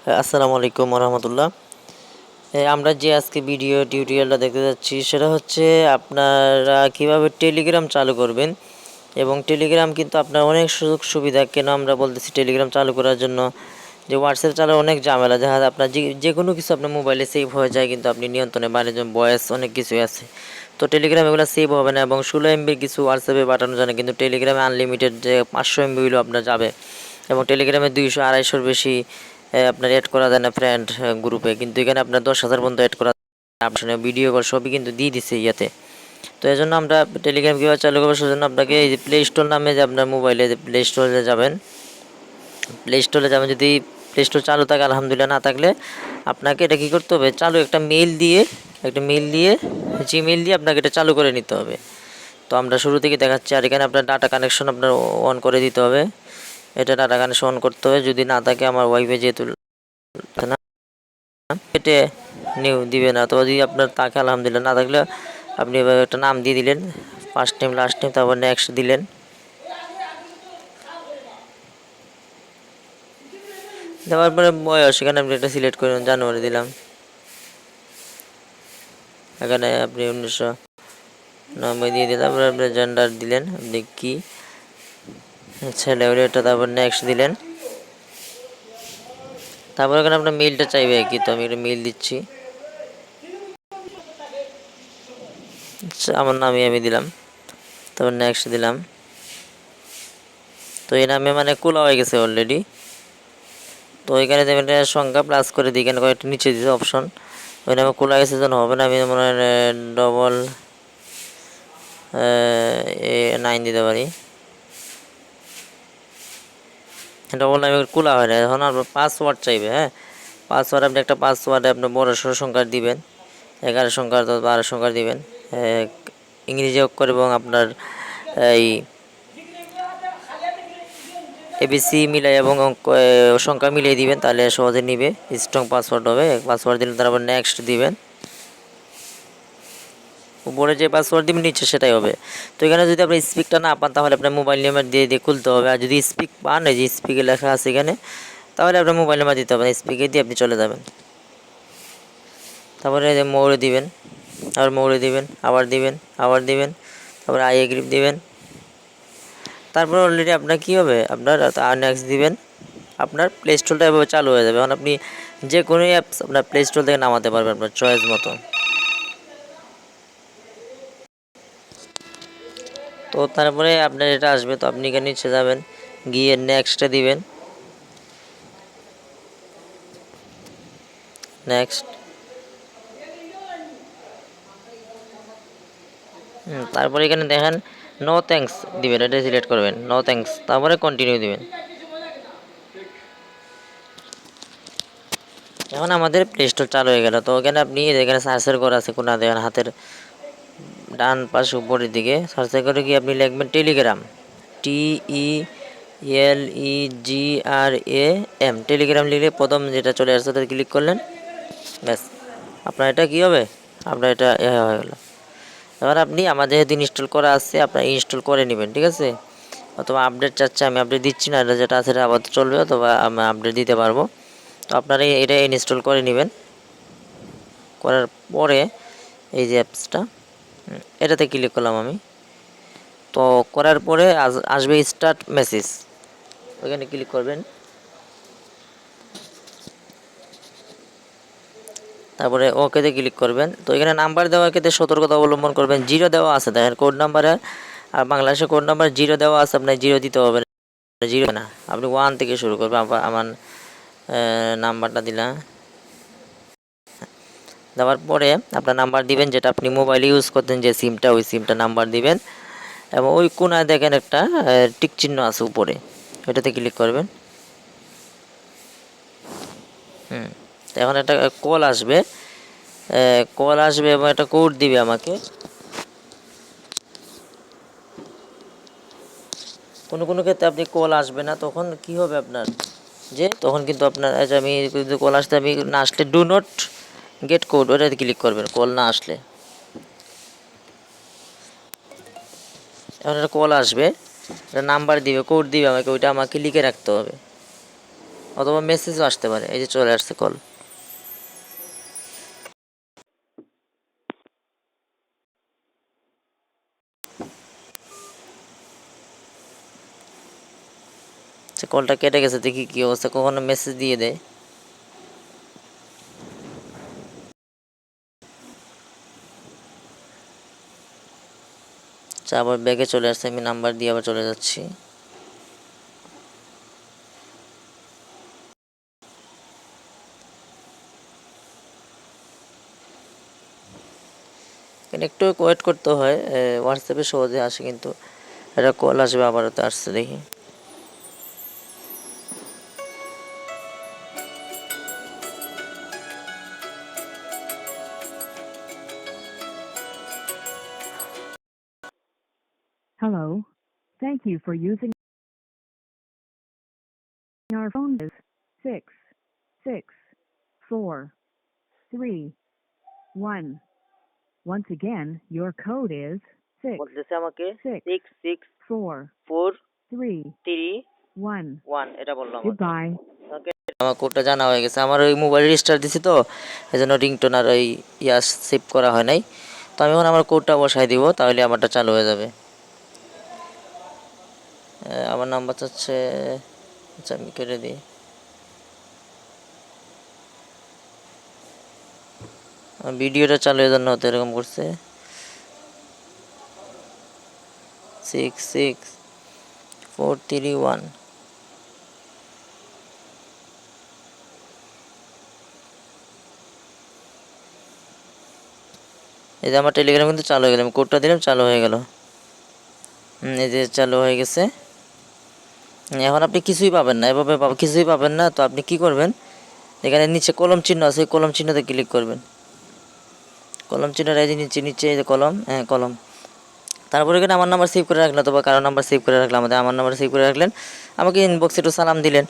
আসসালামু আলাইকুম রহমতুল্লাহ। আমরা যে আজকে ভিডিও টিউটোরিয়ালটা দেখতে যাচ্ছি সেটা হচ্ছে আপনারা কিভাবে টেলিগ্রাম চালু করবেন। এবং টেলিগ্রাম কিন্তু আপনার অনেক সুযোগ সুবিধা। কেন আমরা বলতেছি টেলিগ্রাম চালু করার জন্য, যে হোয়াটসঅ্যাপ চালার অনেক ঝামেলা, দেখা যায় আপনার যে কোনো কিছু আপনার মোবাইলে সেভ হয়ে যায়, কিন্তু আপনি নিয়ন্ত্রণে বাইরে যেমন ভয়েস অনেক কিছুই আছে। তো টেলিগ্রাম এগুলো সেভ হবে না, এবং 16 MB কিছু হোয়াটসঅ্যাপে পাঠানো যায় না, কিন্তু টেলিগ্রামে আনলিমিটেড যে 500 MB আপনার যাবে। এবং টেলিগ্রামে 200-250-র বেশি আপনার অ্যাড করা যায় না ফ্রেন্ড গ্রুপে, কিন্তু এখানে আপনার 10,000 পর্যন্ত অ্যাড করা অপশনে ভিডিও কল সবই কিন্তু দিয়ে দিছে ইয়াতে। তো এই জন্য আমরা টেলিগ্রাম কীভাবে চালু করবো, সেজন্য আপনাকে এই যে প্লে স্টোর নামে, যে আপনার মোবাইলে যে প্লে স্টোরে যাবেন, প্লে স্টোরে যাবেন। যদি প্লে স্টোর চালু থাকে আলহামদুলিল্লাহ, না থাকলে আপনাকে এটা কী করতে হবে, চালু একটা মেইল দিয়ে জিমেইল দিয়ে আপনাকে এটা চালু করে নিতে হবে। তো আমরা শুরু থেকে দেখাচ্ছি। আর এখানে আপনার ডাটা কানেকশন আপনার অন করে দিতে হবে, এটা ডাটা কানেকশন অন করতে হবে। যদি না থাকে, আমার ওয়াইফাই যেহেতু না কেটে নিউ দিবে না। তো যদি আপনার থাকে আলহামদুলিল্লাহ, না থাকলে আপনি এভাবে একটা নাম দিয়ে দিলেন, ফার্স্ট টাইম লাস্ট টাইম, তারপর নেক্সট দিলেন। দেওয়ার পরে বয়স এখানে আপনি এটা সিলেক্ট করুন, জানুয়ারি দিলাম। এখানে আপনি 1990 দিয়ে দিলেন। তারপরে আপনি জেন্ডার দিলেন, আপনি কি ছেলে হলে এটা, তারপর নেক্সট দিলেন। তারপর এখানে আপনার মেইলটা চাইবে কি, তো আমি একটা মেইল দিচ্ছি। আমার নামই আমি দিলাম, তারপর নেক্সট দিলাম। তো এই নামে মানে খোলা হয়ে গেছে অলরেডি। তো এখানে দেবেন সংখ্যা প্লাস করে দিই, এখানে কয়েকটা নিচে দিতে অপশন, ওই নামে খোলা গেছে যেন হবে না। আমি মনে হয় 9 দিতে পারি। 9 খোলা হয় না। এখন আপনার পাসওয়ার্ড চাইবে। হ্যাঁ, পাসওয়ার্ড আপনি একটা পাসওয়ার্ডে আপনার বড় সড়ো সংখ্যা দিবেন, 11 সংখ্যার 12 সংখ্যা দিবেন, ইংরেজি অক্ষর এবং আপনার এই এবিসি মিলাই এবং সংখ্যা মিলিয়ে দিবেন, তাহলে সহজে নিবে, স্ট্রং পাসওয়ার্ড হবে। পাসওয়ার্ড দিলে তারপর নেক্সট দিবেন। উপরে যে পাসওয়ার্ড দিবেন নিচে সেটাই হবে। তো এখানে যদি আপনি স্পিকটা না পান, তাহলে আপনার মোবাইল নাম্বার দিয়ে দিয়ে খুলতে হবে। আর যদি স্পিক পান, এই যে স্পিকে লেখা আছে এখানে, তাহলে আপনার মোবাইল নাম্বার দিতে হবে, স্পিকে দিয়ে আপনি চলে যাবেন। তারপরে এই যে মৌরে দিবেন, আবার মৌরে দিবেন, আবার দিবেন, আবার দিবেন, তারপরে আই এগ্রি দিবেন। তারপর অলরেডি আপনার কী হবে, আপনার নেক্সট দিবেন। আপনার প্লে স্টোরটা এভাবে চালু হয়ে যাবে। এখন আপনি যে কোনো অ্যাপস আপনার প্লে স্টোর থেকে নামাতে পারবেন আপনার চয়েস মতো। তো তারপরে আপনার এটা আসবে, তো আপনি এখানে নিচে যাবেন, গিয়ে নেক্সটে দিবেন, নেক্সট। তারপরে এখানে দেখেন নো থ্যাঙ্কস দিবেন, এটা সিলেক্ট করবেন, নো থ্যাঙ্কস, তারপরে কন্টিনিউ দিবেন। এখন আমাদের প্লে স্টোর চালু হয়ে গেল। তো এখানে আপনি এখানে সার্চের ঘর আছে কোনা দেখেন, হাতের ডান পাশে উপরের দিকে সার্চের করে গিয়ে আপনি লিখবেন টেলিগ্রাম, TELEGRAM, টেলিগ্রাম লিখলে প্রথম যেটা চলে আসছে তাতে ক্লিক করলেন, ব্যাস আপনার এটা কী হবে, আপনার এটা হয়ে গেল। এবার আপনি আমাদের যেহেতু ইনস্টল করা আছে, আপনার ইনস্টল করে নেবেন, ঠিক আছে। অথবা আপডেট চাচ্ছে, আমি আপডেট দিচ্ছি না, এটা যেটা আছে এটা আবার চলবে, অথবা আমি আপডেট দিতে পারবো। তো আপনারা এটা ইনস্টল করে নেবেন। করার পরে এই যে অ্যাপসটা, এটাতে ক্লিক করলাম আমি। তো করার পরে আসবে স্টার্ট মেসেজ, ওইখানে ক্লিক করবেন। তারপরে ওকেতে ক্লিক করবেন। তো এখানে নাম্বার দেওয়ার ক্ষেত্রে সতর্কতা অবলম্বন করবেন। 0 দেওয়া আছে দেখেন কোড নাম্বারে, আর বাংলাদেশের কোড নাম্বার 0 দেওয়া আছে, আপনার 0 দিতে হবে না, 0 না, আপনি 1 থেকে শুরু করবেন। আমার নাম্বারটা দিলাম, দেওয়ার পরে আপনার নাম্বার দিবেন, যেটা আপনি মোবাইলে ইউজ করতেন যে সিমটা, ওই সিমটা নাম্বার দিবেন। এবং ওই কোনায় দেখেন একটা টিক চিহ্ন আছে উপরে, ওইটাতে ক্লিক করবেন। এখন একটা কল আসবে এবং একটা কোড দিবে আমাকে। কোনো কোনো ক্ষেত্রে আপনি কল আসবে না, তখন কি হবে আপনার, যে তখন কিন্তু আপনার আমি যদি কল আসতে আমি না আসলে ডু নট গেট কোড, ওটাতে ক্লিক করবেন কল না আসলে। এখন একটা কল আসবে, একটা নাম্বার দিবে, কোড দিবে আমাকে, ওইটা আমাকে লিখে রাখতে হবে। অথবা মেসেজও আসতে পারে। এই যে চলে আসছে কল। আচ্ছা, কলটা কেটে গেছে, দেখি কি অবস্থা, কখনো মেসেজ দিয়ে দেয়। আচ্ছা, আবার ব্যাগে চলে আসছে, আমি নাম্বার দিয়ে আবার চলে যাচ্ছি। এখানে একটু ওয়েট করতে হয়, হোয়াটসঅ্যাপে সহজে আসে, কিন্তু এটা কল আসবে, আবারও তো আসছে দেখি। Hello. Thank you for using our phone is 66431. Once again, your code is বলতেছে আমাকে 66431. 66431, এটা বললাম আমাকে। Goodbye. আমার কোডটা জানা হয়ে গেছে। আমার ওই মোবাইল রেজিস্টার দিছি তো, এই জন্য রিংটোন আর ওই সেভ করা হয় নাই। তো আমি এখন আমার কোডটা বসাই দিব, তাহলে আমারটা চালু হয়ে যাবে। আমার নাম্বার হচ্ছে, আচ্ছা আমি কেটে দিই। ভিডিওটা চালু হয়ে জন্য হতো এরকম করছে। 66431। এই যে আমার টেলিগ্রাম কিন্তু চালু হয়ে গেল, আমি কোডটা দিলাম, চালু হয়ে গেল। এই যে চালু হয়ে গেছে। এখন আপনি কিছুই পাবেন না, এভাবে কিছুই পাবেন না। তো আপনি কি করবেন, এখানে নিচে কলম চিহ্ন আছে, কলম চিহ্নতে ক্লিক করবেন। কলম চিহ্ন, এই যে নিচে নিচে এই যে কলম, হ্যাঁ কলম। তারপরে এখানে আমার নাম্বার সেভ করে রাখলেন, অথবা কারো নাম্বার সেভ করে রাখলাম, আমার নাম্বার সেভ করে রাখলেন, আমাকে ইনবক্সে একটু সালাম দিলেন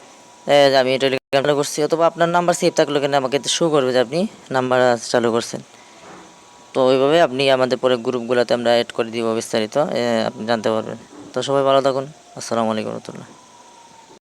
যে আমি টেলিগ্রাম চালু করছি, অথবা আপনার নাম্বার সেভ থাকলে কিন্তু আমাকে শো করবে যে আপনি নাম্বার চালু করছেন। তো ওইভাবে আপনি আমাদের পরে গ্রুপগুলোতে আমরা অ্যাড করে দিব, বিস্তারিত আপনি জানতে পারবেন। তো সবাই ভালো থাকুন। আসসালামু আলাইকুম রহমতুল্লাহ।